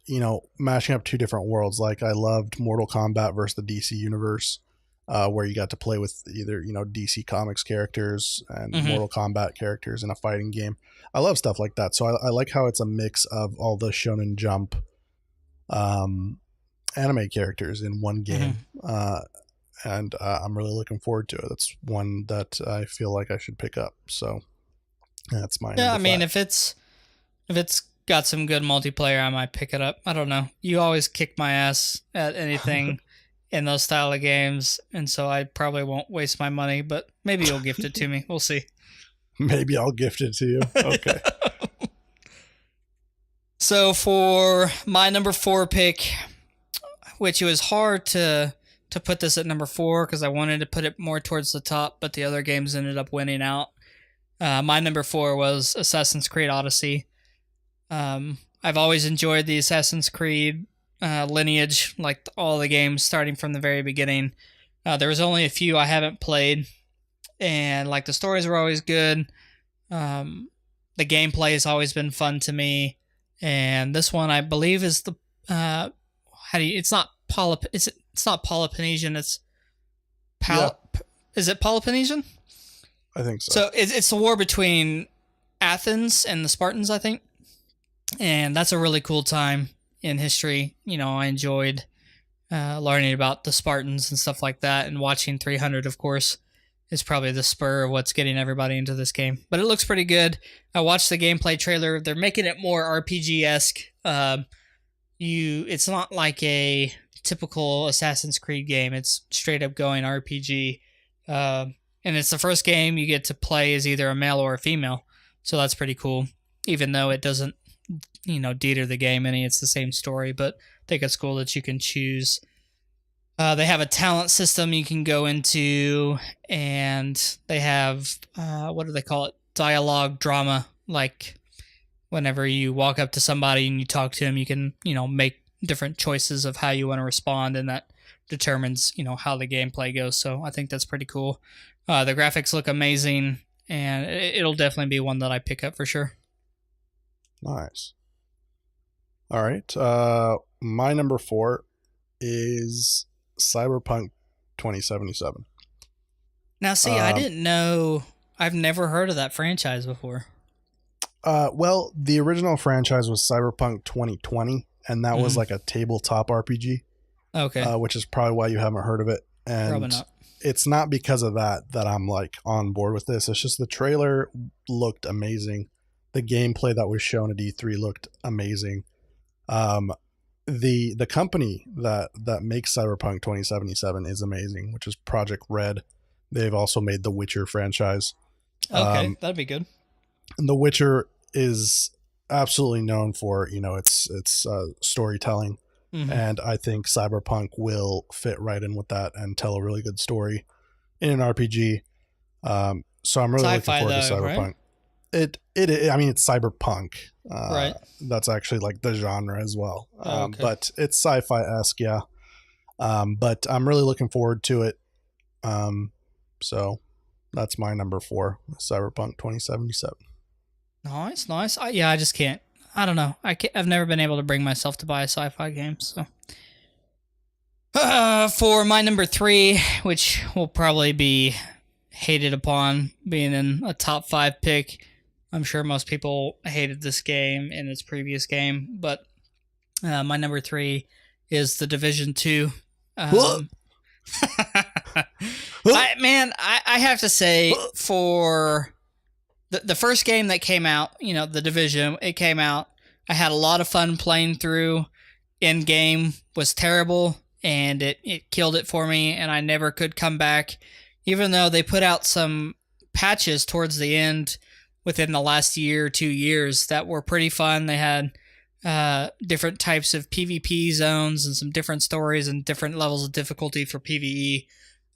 mashing up two different worlds. Like I loved Mortal Kombat versus the DC universe, where you got to play with either DC Comics characters and Mortal Kombat characters in a fighting game. I love stuff like that. So I like how it's a mix of all the Shonen Jump anime characters in one game. And I'm really looking forward to it. That's one that I feel like I should pick up. So that's my Yeah, I mean, 5. if it's got some good multiplayer, I might pick it up. I don't know. You always kick my ass at anything in those style of games, and so I probably won't waste my money, but maybe you'll gift it to me. We'll see. Maybe I'll gift it to you. Okay. So for my number 4 pick, which it was hard to put this at number 4 because I wanted to put it more towards the top, but the other games ended up winning out. My number 4 was Assassin's Creed Odyssey. I've always enjoyed the Assassin's Creed lineage, like all the games starting from the very beginning. There was only a few I haven't played, and like the stories were always good. The gameplay has always been fun to me, and this one I believe is the it's not it's not Peloponnesian, it's is it Peloponnesian? I think so. So it's the war between Athens and the Spartans, I think. And that's a really cool time in history. I enjoyed learning about the Spartans and stuff like that, and watching 300, of course, is probably the spur of what's getting everybody into this game. But it looks pretty good. I watched the gameplay trailer. They're making it more RPG-esque. It's not like a typical Assassin's Creed game. It's straight up going RPG. And it's the first game you get to play as either a male or a female. So that's pretty cool. Even though it doesn't, deter the game any, it's the same story. But I think it's cool that you can choose. They have a talent system you can go into, and they have, what do they call it? Dialogue drama. Like whenever you walk up to somebody and you talk to them, you can, make different choices of how you want to respond, and that determines, how the gameplay goes. So I think that's pretty cool. The graphics look amazing, and it'll definitely be one that I pick up for sure. Nice. All right. My number 4 is Cyberpunk 2077. Now, see, I didn't know. I've never heard of that franchise before. Well, the original franchise was Cyberpunk 2020, and that was like a tabletop RPG. Okay. Which is probably why you haven't heard of it. And Probably not. It's not because of that I'm like on board with this. It's just the trailer looked amazing. The gameplay that was shown at E3 looked amazing. The company that makes Cyberpunk 2077 is amazing, which is Project Red. They've also made the Witcher franchise. Okay, that'd be good. And the Witcher is absolutely known for, its storytelling. And I think Cyberpunk will fit right in with that and tell a really good story in an RPG. So I'm really Sci-fi looking forward to Cyberpunk. Right? I mean, it's cyberpunk. Right. That's actually like the genre as well. Okay. But it's sci-fi-esque, yeah. But I'm really looking forward to it. So that's my number 4, Cyberpunk 2077. Nice. I just can't. I don't know. I've never been able to bring myself to buy a sci-fi game. So for my number 3, which will probably be hated upon being in a top 5 pick. I'm sure most people hated this game in its previous game, but my number 3 is The Division 2. I have to say, for the first game that came out, The Division, it came out. I had a lot of fun playing through. End game was terrible, and it killed it for me, and I never could come back. Even though they put out some patches towards the end within the last year or 2 years that were pretty fun. They had different types of PvP zones and some different stories and different levels of difficulty for PvE.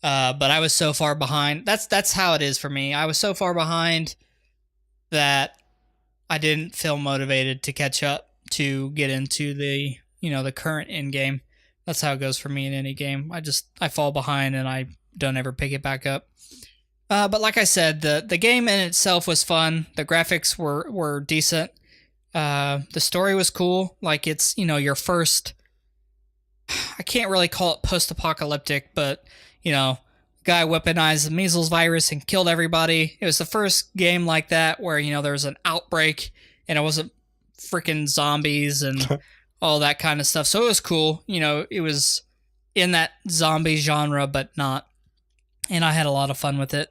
But I was so far behind. That's how it is for me. I was so far behind that I didn't feel motivated to catch up to get into the current end game. That's how it goes for me in any game. I fall behind and I don't ever pick it back up. But like I said, the game in itself was fun. The graphics were decent. The story was cool. Like, it's, your first, I can't really call it post-apocalyptic, but, guy weaponized the measles virus and killed everybody. It was the first game like that where, there was an outbreak and it wasn't freaking zombies and all that kind of stuff. So it was cool. It was in that zombie genre, but not. And I had a lot of fun with it.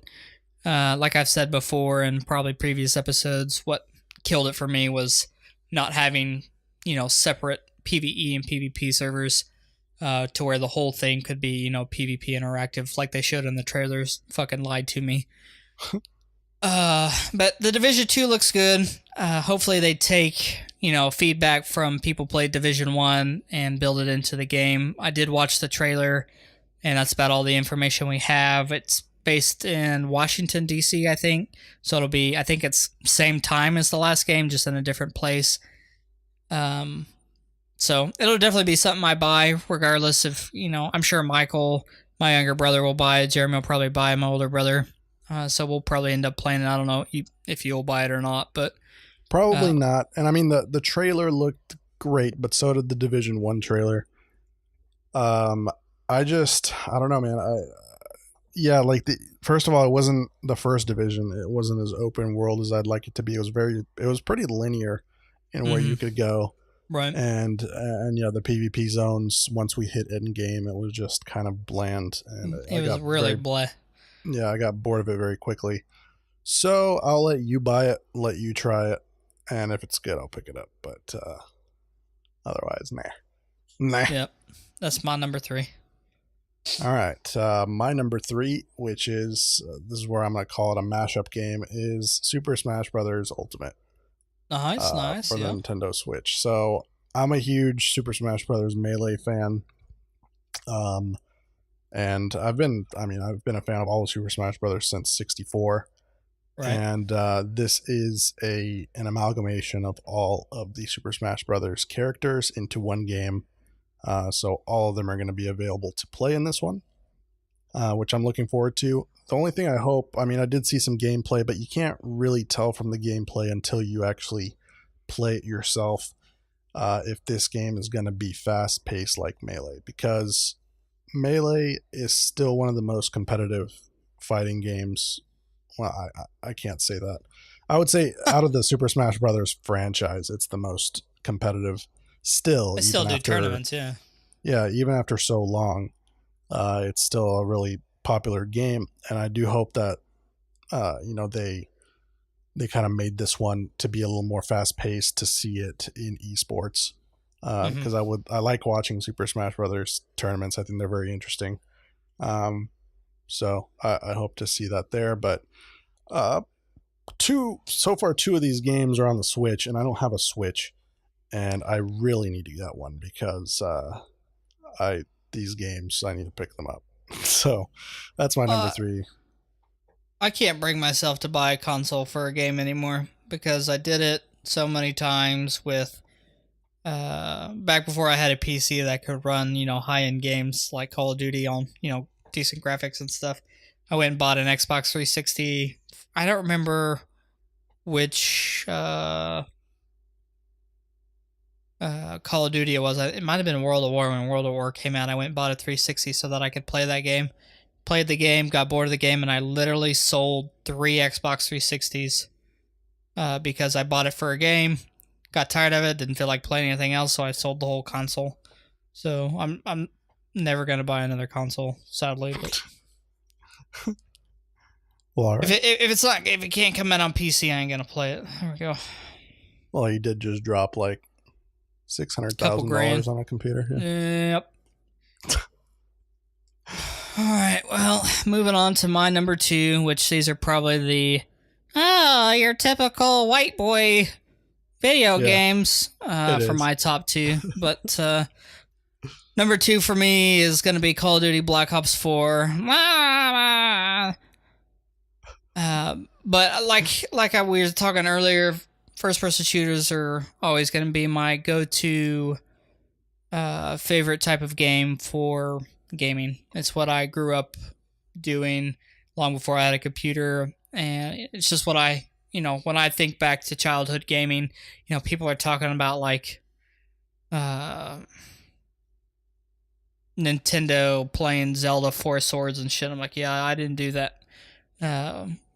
Like I've said before in probably previous episodes, what killed it for me was not having, separate PvE and PvP servers to where the whole thing could be, PvP interactive like they showed in the trailers. Fucking lied to me. But the Division 2 looks good. Hopefully they take, feedback from people who played Division 1 and build it into the game. I did watch the trailer, and that's about all the information we have. It's based in Washington, D.C., I think. So it'll be, I think it's same time as the last game, just in a different place. So it'll definitely be something I buy, regardless of, I'm sure Michael, my younger brother, will buy it. Jeremy will probably buy it, my older brother. So we'll probably end up playing it. I don't know if you'll buy it or not, but... Probably not. And I mean, the trailer looked great, but so did the Division 1 trailer. I don't know, man. First of all, it wasn't the first Division. It wasn't as open world as I'd like it to be. It was pretty linear in where you could go. Right. And the PvP zones, once we hit end game, it was just kind of bland. And it was really blah. Yeah, I got bored of it very quickly. So I'll let you buy it, let you try it, and if it's good, I'll pick it up. But otherwise, nah. Yep, that's my number 3. All right, my number 3, which is this is where I'm going to call it a mashup game, is Super Smash Bros. Ultimate. Nice, for the Nintendo Switch. So I'm a huge Super Smash Bros. Melee fan. And I've been a fan of all the Super Smash Brothers since 64. Right. And this is an amalgamation of all of the Super Smash Brothers characters into one game. So all of them are going to be available to play in this one, which I'm looking forward to. The only thing I hope, I did see some gameplay, but you can't really tell from the gameplay until you actually play it yourself if this game is going to be fast-paced like Melee, because Melee is still one of the most competitive fighting games. Well, I can't say that. I would say out of the Super Smash Brothers franchise, it's the most competitive still. They still do tournaments, yeah. Yeah, even after so long, it's still a really popular game, and I do hope that they kind of made this one to be a little more fast-paced to see it in esports. Because I like watching Super Smash Brothers tournaments. I think they're very interesting. So I hope to see that there. But two of these games are on the Switch, and I don't have a Switch, and I really need to get one because these games I need to pick them up. So that's my number 3. I can't bring myself to buy a console for a game anymore because I did it so many times with. Back before I had a PC that could run, high-end games like Call of Duty on, decent graphics and stuff. I went and bought an Xbox 360. I don't remember which Call of Duty it was. It might have been World of War. When World of War came out, I went and bought a 360 so that I could play that game. Played the game, got bored of the game, and I literally sold 3 Xbox 360s because I bought it for a game. Got tired of it, didn't feel like playing anything else, so I sold the whole console. So I'm never gonna buy another console, sadly. But Well, all right. If it can't come out on PC, I ain't gonna play it. There we go. Well, he did just drop like $600,000 on a computer. Yeah. Yep. All right. Well, moving on to my number 2, which these are probably your typical white boy video games for my top 2. But number 2 for me is going to be Call of Duty Black Ops 4. But like we were talking earlier, first-person shooters are always going to be my go-to favorite type of game for gaming. It's what I grew up doing long before I had a computer, and it's just what when I think back to childhood gaming, people are talking about like Nintendo playing Zelda Four Swords and shit. I'm like, yeah, I didn't do that.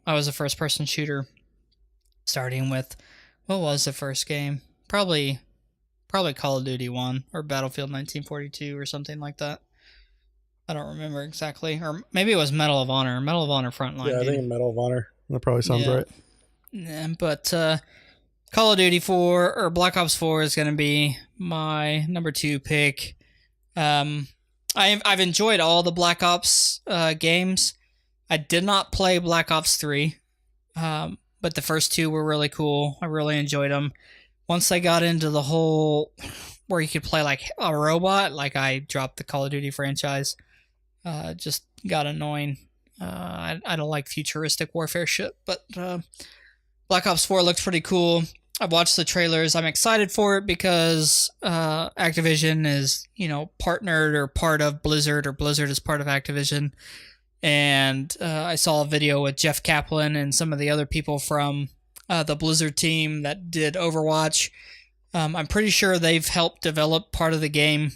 I was a first-person shooter, starting with, what was the first game? Probably Call of Duty 1 or Battlefield 1942 or something like that. I don't remember exactly. Or maybe it was Medal of Honor. Medal of Honor Frontline. Yeah, I think Medal of Honor. That probably sounds right. Yeah, but Call of Duty 4 or Black Ops 4 is going to be my number 2 pick. I've enjoyed all the Black Ops games. I did not play Black Ops 3, but the first 2 were really cool. I really enjoyed them. Once they got into the whole where you could play like a robot, like I dropped the Call of Duty franchise. Just got annoying. I don't like futuristic warfare shit, but Black Ops 4 looks pretty cool. I've watched the trailers. I'm excited for it because Activision is, partnered or part of Blizzard, or Blizzard is part of Activision. And I saw a video with Jeff Kaplan and some of the other people from the Blizzard team that did Overwatch. I'm pretty sure they've helped develop part of the game.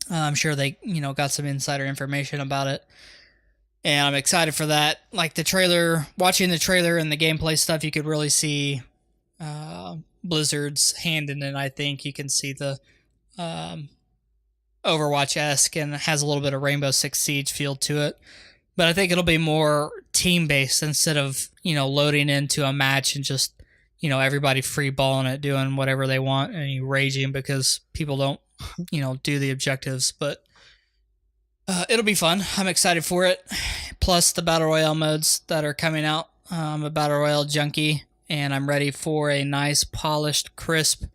I'm sure they, got some insider information about it. And I'm excited for that. Like the trailer, watching the trailer and the gameplay stuff, you could really see Blizzard's hand in it. I think you can see the Overwatch-esque, and it has a little bit of Rainbow Six Siege feel to it. But I think it'll be more team-based instead of, loading into a match and just, everybody free-balling it, doing whatever they want, and you raging because people don't, do the objectives. But it'll be fun. I'm excited for it. Plus the Battle Royale modes that are coming out. I'm a Battle Royale junkie, and I'm ready for a nice, polished, crisp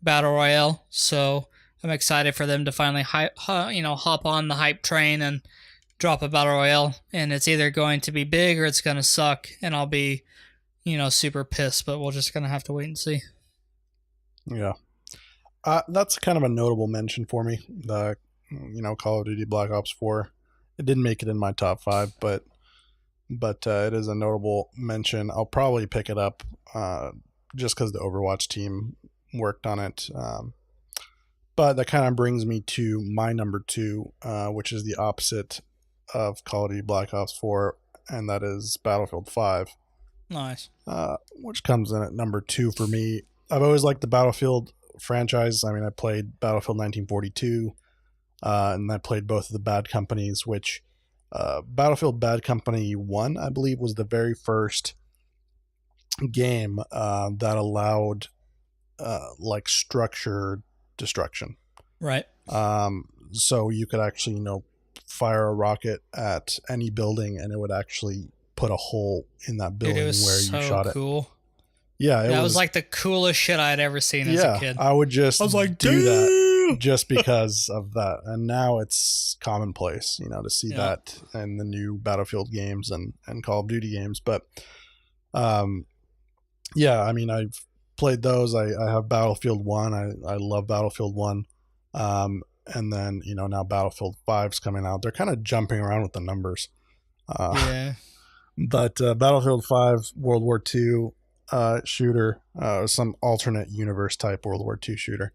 Battle Royale. So I'm excited for them to finally hop on the hype train and drop a Battle Royale. And it's either going to be big or it's going to suck, and I'll be, super pissed, but we're just going to have to wait and see. Yeah. That's kind of a notable mention for me. The, Call of Duty Black Ops 4. It didn't make it in my top 5, but it is a notable mention. I'll probably pick it up just because the Overwatch team worked on it. But that kind of brings me to my number 2, which is the opposite of Call of Duty Black Ops 4, and that is Battlefield 5. Nice. Which comes in at number 2 for me. I've always liked the Battlefield franchise. I mean, I played Battlefield 1942, and I played both of the Bad Companies, which Battlefield Bad Company 1, I believe, was the very first game that allowed structured destruction. Right. So you could actually, fire a rocket at any building and it would actually put a hole in that building. Dude, where you shot cool. it. Yeah, that was like the coolest shit I'd ever seen as a kid. I would just do that just because of that. And now it's commonplace, to see that in the new Battlefield games and Call of Duty games. But I mean, I've played those. I have Battlefield 1. I love Battlefield 1. And then, now Battlefield 5's coming out. They're kind of jumping around with the numbers. But Battlefield 5, World War II shooter, some alternate universe type World War II shooter.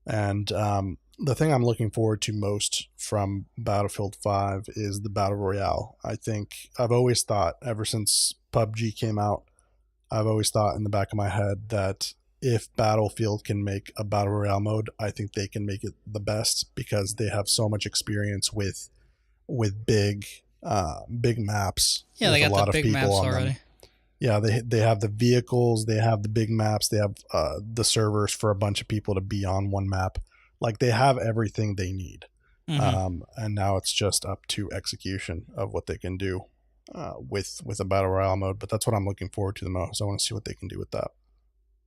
And the thing I'm looking forward to most from Battlefield 5 is the Battle Royale. I think I've always thought, ever since PUBG came out, I've always thought in the back of my head that if Battlefield can make a Battle Royale mode, I think they can make it the best because they have so much experience with big big maps. Yeah, they with got a lot the of big people maps on them. already. Yeah, they have the vehicles, they have the big maps, they have the servers for a bunch of people to be on one map. Like they have everything they need. And now it's just up to execution of what they can do with a battle royale mode. But that's what I'm looking forward to the most. I want to see what they can do with that.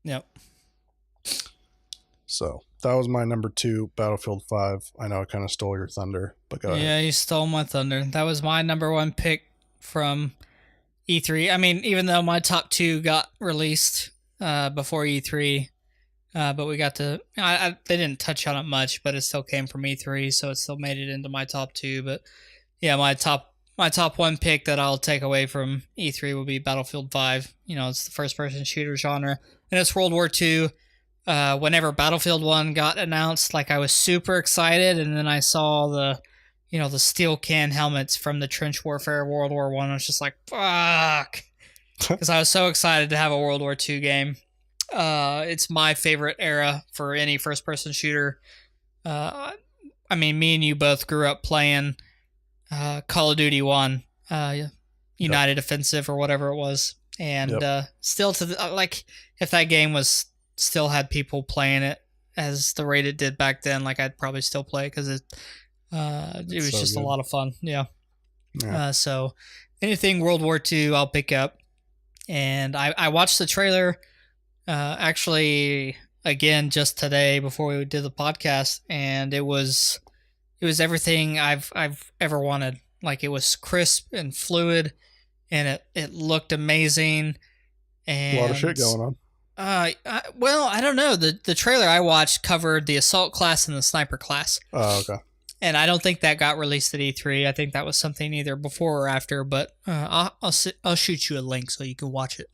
Yep. So that was my number 2, Battlefield 5. I know I kind of stole your thunder, but go ahead. Yeah, you stole my thunder. That was my number 1 pick from E3. I mean, even though my top 2 got released before E3, but we got to. They didn't touch on it much, but it still came from E3, so it still made it into my top 2. But yeah, my top 1 pick that I'll take away from E3 will be Battlefield 5. You know, it's the first-person shooter genre, and it's World War II. Whenever Battlefield 1 got announced, like I was super excited, and then I saw the steel can helmets from the trench warfare World War I. I was just like, fuck, because I was so excited to have a World War II game. It's my favorite era for any first-person shooter. I mean, me and you both grew up playing Call of Duty 1, United Offensive or whatever it was, and still if that game still had people playing it as the rate it did back then, like I'd probably still play it because it was so just good. A lot of fun. Yeah. So anything World War II, I'll pick up. And I watched the trailer actually again just today before we did the podcast, and it was everything I've ever wanted. Like it was crisp and fluid, and it looked amazing. And a lot of shit going on. Well, I don't know. The trailer I watched covered the assault class and the sniper class. Oh, okay. And I don't think that got released at E3. I think that was something either before or after. But I'll shoot you a link so you can watch it.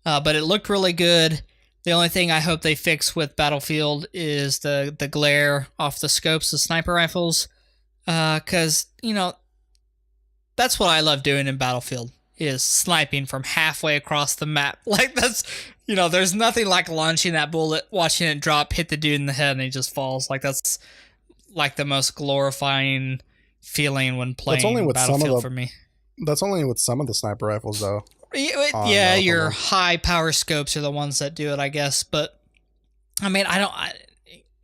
But it looked really good. The only thing I hope they fix with Battlefield is the glare off the scopes of sniper rifles, because that's what I love doing in Battlefield is sniping from halfway across the map. Like that's, there's nothing like launching that bullet, watching it drop, hit the dude in the head, and he just falls. Like that's like the most glorifying feeling when playing Battlefield for me. That's only with some of the sniper rifles, though. Yeah, your high power scopes are the ones that do it, I guess. But I mean,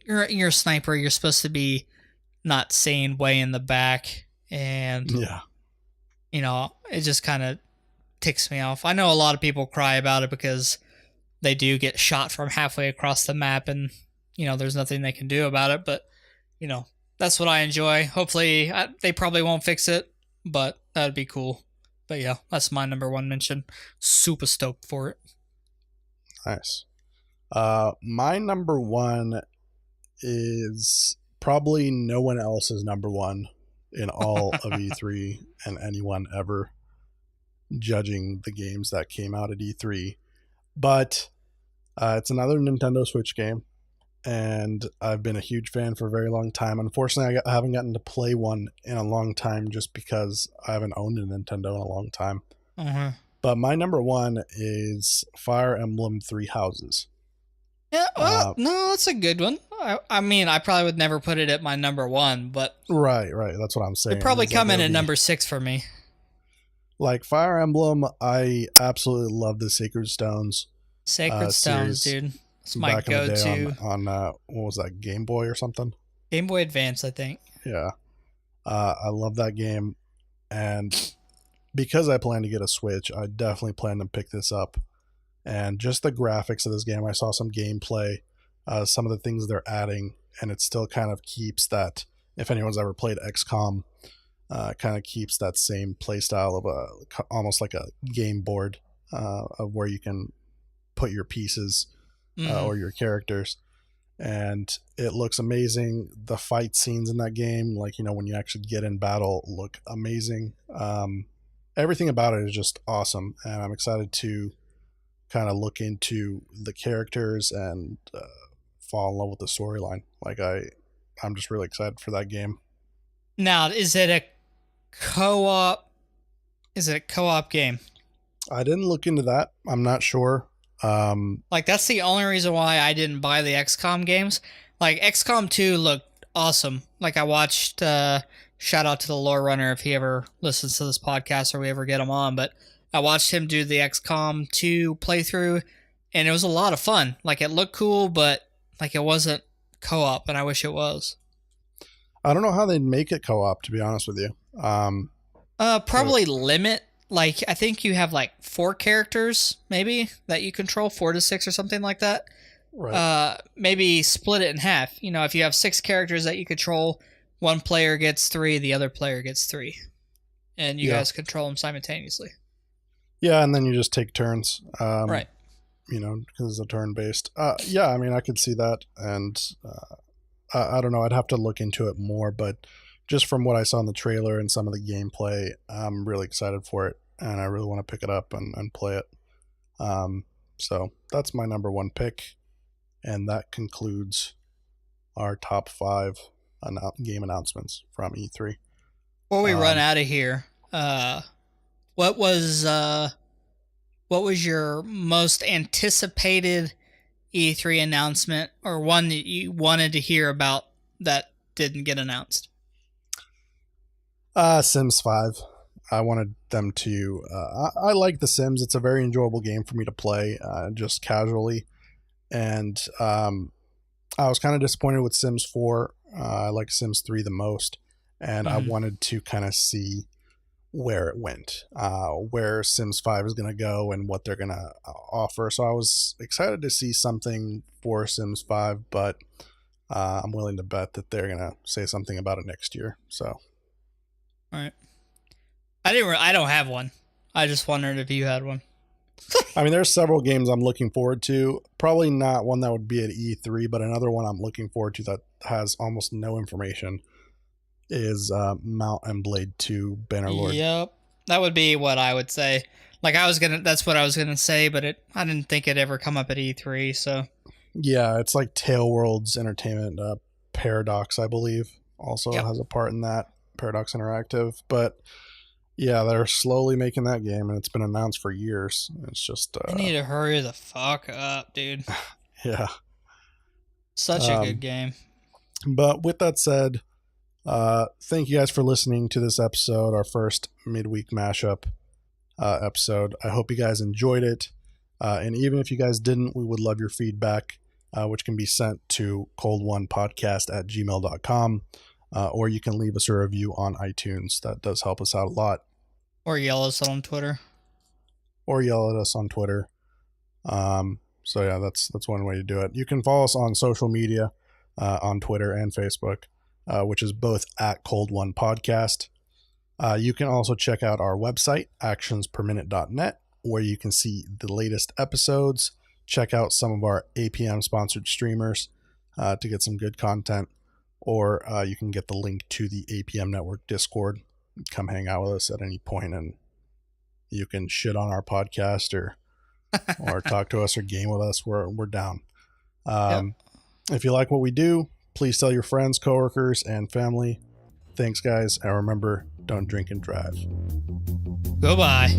you're a sniper. You're supposed to be not seeing way in the back, and it just kind of ticks me off. I know a lot of people cry about it because they do get shot from halfway across the map, and there's nothing they can do about it. But that's what I enjoy. Hopefully, they probably won't fix it, but that'd be cool. But yeah, that's my number 1 mention. Super stoked for it. Nice. My number 1 is probably no one else's number 1 in all of E3 and anyone ever judging the games that came out at E3. But it's another Nintendo Switch game, and I've been a huge fan for a very long time. Unfortunately, I haven't gotten to play one in a long time just because I haven't owned a Nintendo in a long time. But my number 1 is Fire Emblem 3 Houses. Yeah, well, no, that's a good one. I mean, I probably would never put it at my number 1, but right, that's what I'm saying. It'd probably come in at number 6 for me. Like Fire Emblem, I absolutely love the Sacred Stones. Sacred Stones, dude. It's my go-to. On what was that, Game Boy or something? Game Boy Advance, I think. Yeah. I love that game. And because I plan to get a Switch, I definitely plan to pick this up. And just the graphics of this game, I saw some gameplay, some of the things they're adding, and it still kind of keeps that, if anyone's ever played XCOM, kind of keeps that same play style of almost like a game board of where you can put your pieces or your characters. And it looks amazing. The fight scenes in that game, like, when you actually get in battle, look amazing. Everything about it is just awesome. And I'm excited to kind of look into the characters and fall in love with the storyline. Like I'm just really excited for that game. Now, is it a co-op? Is it a co-op game? I didn't look into that. I'm not sure. Like that's the only reason why I didn't buy the XCOM games. Like XCOM 2 looked awesome. Like I watched shout out to the lore runner if he ever listens to this podcast or we ever get him on. But I watched him do the XCOM 2 playthrough, and it was a lot of fun. Like, it looked cool, but like it wasn't co-op, and I wish it was. I don't know how they'd make it co-op, to be honest with you. Probably limit. Like, I think you have like 4 characters, maybe, that you control, 4 to 6 or something like that. Right. Maybe split it in half. You know, if you have 6 characters that you control, one player gets 3, the other player gets 3. And you guys control them simultaneously. Yeah, and then you just take turns. Right. You know, because it's a turn-based. Yeah, I mean, I could see that. And I don't know. I'd have to look into it more. But just from what I saw in the trailer and some of the gameplay, I'm really excited for it. And I really want to pick it up and play it. So that's my number 1 pick. And that concludes our top 5 game announcements from E3. Before we run out of here, what was your most anticipated E3 announcement, or one that you wanted to hear about that didn't get announced? Sims 5. I wanted them to... I like The Sims. It's a very enjoyable game for me to play just casually. And I was kind of disappointed with Sims 4. I like Sims 3 the most. And I wanted to kind of see where it went, where Sims 5 is going to go and what they're going to offer. So I was excited to see something for Sims 5, but I'm willing to bet that they're going to say something about it next year. So, all right. I don't have one. I just wondered if you had one. I mean, there's several games I'm looking forward to. Probably not one that would be at E3, but another one I'm looking forward to that has almost no information is Mount and Blade 2 Bannerlord. Yep. That would be what I would say. Like, that's what I was gonna say, but I didn't think it'd ever come up at E3, so. Yeah, it's like Tale Worlds Entertainment. Paradox, I believe, also has a part in that. Paradox Interactive. But yeah, they're slowly making that game, and it's been announced for years. It's just... I need to hurry the fuck up, dude. Yeah. Such a good game. But with that said, thank you guys for listening to this episode, our first Midweek Mashup episode. I hope you guys enjoyed it. And even if you guys didn't, we would love your feedback, which can be sent to cold1podcast@gmail.com. Or you can leave us a review on iTunes. That does help us out a lot. Or yell at us on Twitter. So yeah, that's one way to do it. You can follow us on social media, on Twitter and Facebook, which is both at Cold1Podcast. You can also check out our website, actionsperminute.net, where you can see the latest episodes, check out some of our APM sponsored streamers to get some good content. Or you can get the link to the APM Network Discord. Come hang out with us at any point, and you can shit on our podcast or talk to us or game with us. We're down. If you like what we do, please tell your friends, coworkers, and family. Thanks, guys, and remember, don't drink and drive. Goodbye.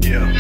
Yeah.